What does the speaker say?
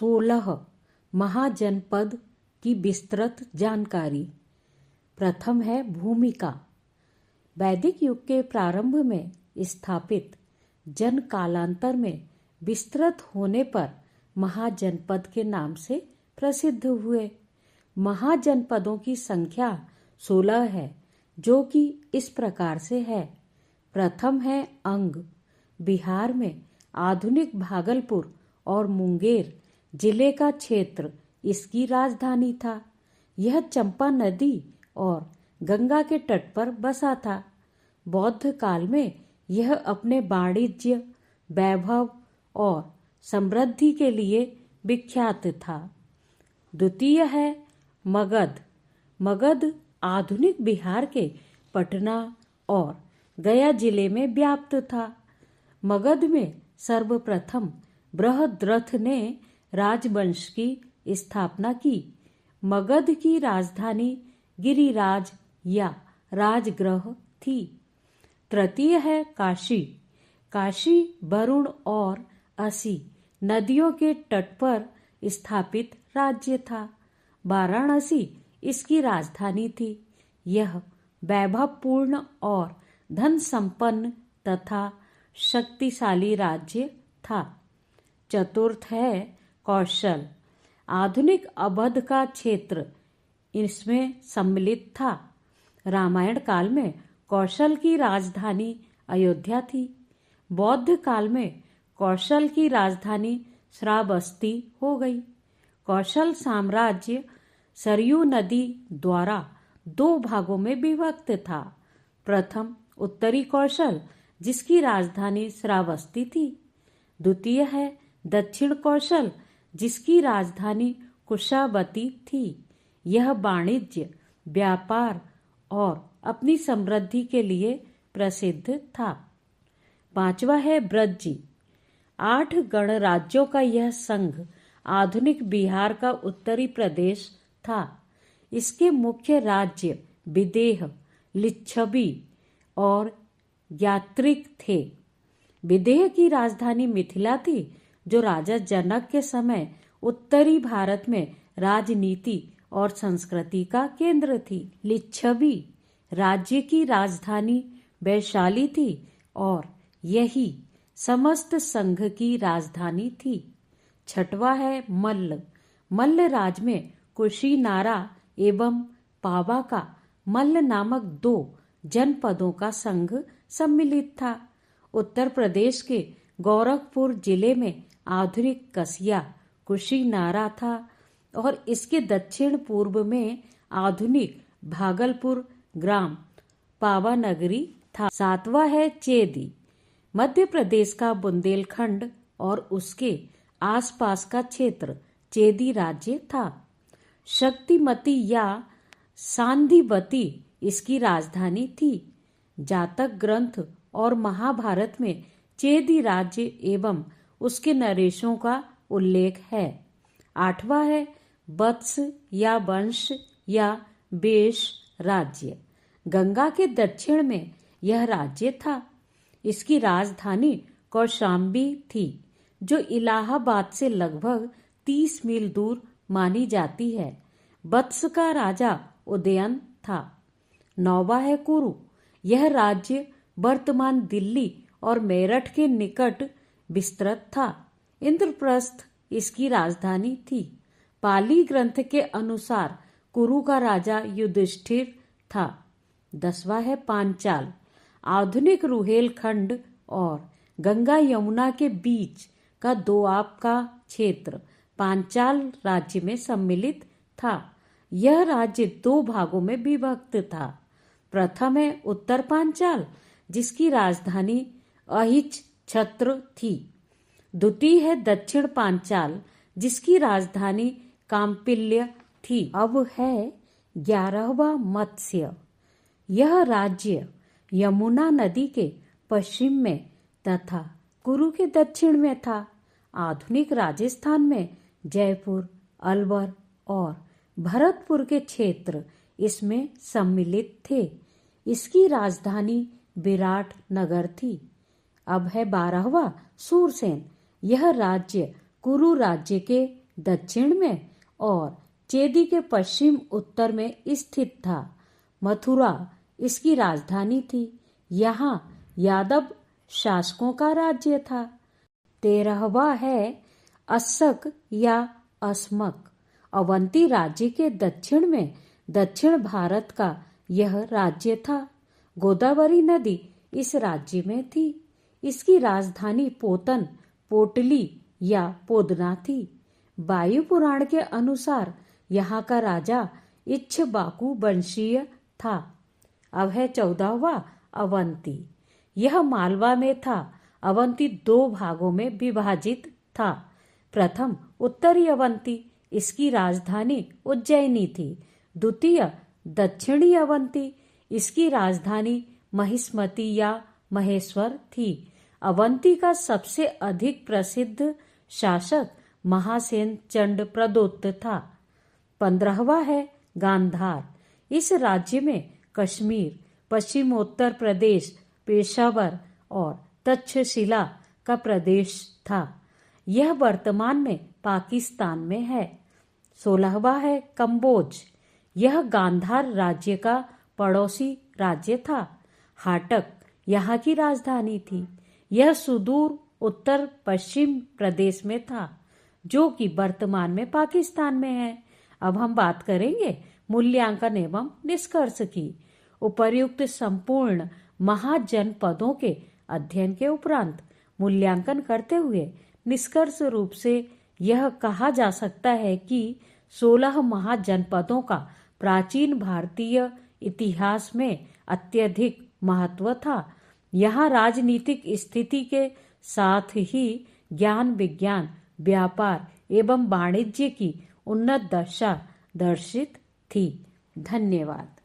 16 महाजनपद की विस्तृत जानकारी। प्रथम है भूमिका। वैदिक युग के प्रारंभ में स्थापित जन कालांतर में विस्तृत होने पर महाजनपद के नाम से प्रसिद्ध हुए। महाजनपदों की संख्या 16 है, जो कि इस प्रकार से है। प्रथम है अंग। बिहार में आधुनिक भागलपुर और मुंगेर जिले का क्षेत्र इसकी राजधानी था। यह चंपा नदी और गंगा के तट पर बसा था। बौद्ध काल में यह अपने वाणिज्य, वैभव और समृद्धि के लिए विख्यात था। द्वितीय है मगध। मगध आधुनिक बिहार के पटना और गया जिले में व्याप्त था। मगध में सर्वप्रथम बृहद्रथ ने राजवंश की स्थापना की। मगध की राजधानी गिरिराज या राजगृह थी। तृतीय है काशी। काशी वरुण और असी नदियों के तट पर स्थापित राज्य था। वाराणसी इसकी राजधानी थी। यह वैभवपूर्ण और धन संपन्न तथा शक्तिशाली राज्य था। चतुर्थ है कौशल। आधुनिक अवध का क्षेत्र इसमें सम्मिलित था। रामायण काल में कौशल की राजधानी अयोध्या थी। बौद्ध काल में कौशल की राजधानी श्रावस्ती हो गई। कौशल साम्राज्य सरयू नदी द्वारा 2 भागों में विभक्त था। प्रथम उत्तरी कौशल, जिसकी राजधानी श्रावस्ती थी। द्वितीय है दक्षिण कौशल, जिसकी राजधानी कुशावती थी। यह वाणिज्य, व्यापार और अपनी समृद्धि के लिए प्रसिद्ध था। पांचवा है ब्रज। 8 गणराज्यों का यह संघ आधुनिक बिहार का उत्तरी प्रदेश था। इसके मुख्य राज्य विदेह, लिच्छवी और यात्रिक थे। विदेह की राजधानी मिथिला थी, जो राजा जनक के समय उत्तरी भारत में राजनीति और संस्कृति का केंद्र थी। लिच्छवी राज्य की राजधानी वैशाली थी और यही समस्त संघ की राजधानी थी। छठवा है मल्ल। मल्ल राज में कुशीनारा एवं पावा का मल्ल नामक 2 जनपदों का संघ सम्मिलित था। उत्तर प्रदेश के गोरखपुर जिले में आधुनिक कसिया कुशीनारा था और इसके दक्षिण पूर्व में आधुनिक भागलपुर ग्राम पावानगरी था। 7वां है चेदी। मध्य प्रदेश का बुंदेलखंड और उसके आसपास का क्षेत्र चेदी राज्य था। शक्तिमती या सांधीवती इसकी राजधानी थी। जातक ग्रंथ और महाभारत में चेदी राज्य एवं उसके नरेशों का उल्लेख है। 8वां है वत्स या वंश या वेश राज्य। गंगा के दक्षिण में यह राज्य था। इसकी राजधानी कौशाम्बी थी, जो इलाहाबाद से लगभग 30 मील दूर मानी जाती है। वत्स का राजा उदयन था। 9वां है कुरु। यह राज्य वर्तमान दिल्ली और मेरठ के निकट विस्तृत था। इंद्रप्रस्थ इसकी राजधानी थी। पाली ग्रंथ के अनुसार कुरु का राजा युधिष्ठिर था। 10वां है पांचाल। आधुनिक रुहेलखंड और गंगा यमुना के बीच का दोआब का क्षेत्र पांचाल राज्य में सम्मिलित था। यह राज्य 2 भागों में विभक्त था। प्रथम है उत्तर पांचाल, जिसकी राजधानी अहिच छत्र थी। द्वितीय है दक्षिण पांचाल, जिसकी राजधानी काम्पिल्य थी। अब है 11वां मत्स्य। यह राज्य यमुना नदी के पश्चिम में तथा कुरु के दक्षिण में था। आधुनिक राजस्थान में जयपुर, अलवर और भरतपुर के क्षेत्र इसमें सम्मिलित थे। इसकी राजधानी विराट नगर थी। अब है 12वां सूरसेन। यह राज्य कुरु राज्य के दक्षिण में और चेदी के पश्चिम उत्तर में स्थित था। मथुरा इसकी राजधानी थी। यहाँ यादव शासकों का राज्य था। 13वां है अस्सक या अस्मक। अवंती राज्य के दक्षिण में दक्षिण भारत का यह राज्य था। गोदावरी नदी इस राज्य में थी। इसकी राजधानी पोतन, पोटली या पोदना थी। वायु पुराण के अनुसार यहाँ का राजा इक्ष्वाकु वंशीय था। अब है 14वां अवंती। यह मालवा में था। अवंती 2 भागों में विभाजित था। प्रथम उत्तरी अवंती, इसकी राजधानी उज्जैनी थी। द्वितीय दक्षिणी अवंती, इसकी राजधानी महिष्मती या महेश्वर थी। अवंती का सबसे अधिक प्रसिद्ध शासक महासेन चंड प्रदोत्त था। 15वां है गांधार। इस राज्य में कश्मीर, पश्चिमोत्तर प्रदेश, पेशावर और तक्षशिला का प्रदेश था। यह वर्तमान में पाकिस्तान में है। 16वां है कंबोज। यह गांधार राज्य का पड़ोसी राज्य था। हाटक यहाँ की राजधानी थी। यह सुदूर उत्तर पश्चिम प्रदेश में था, जो कि वर्तमान में पाकिस्तान में है। अब हम बात करेंगे मूल्यांकन एवं निष्कर्ष की। उपर्युक्त संपूर्ण महाजनपदों के अध्ययन के उपरांत मूल्यांकन करते हुए निष्कर्ष रूप से यह कहा जा सकता है कि 16 महाजनपदों का प्राचीन भारतीय इतिहास में अत्यधिक महत्व था। यहाँ राजनीतिक स्थिति के साथ ही ज्ञान, विज्ञान, व्यापार एवं वाणिज्य की उन्नत दशा दर्शित थी। धन्यवाद।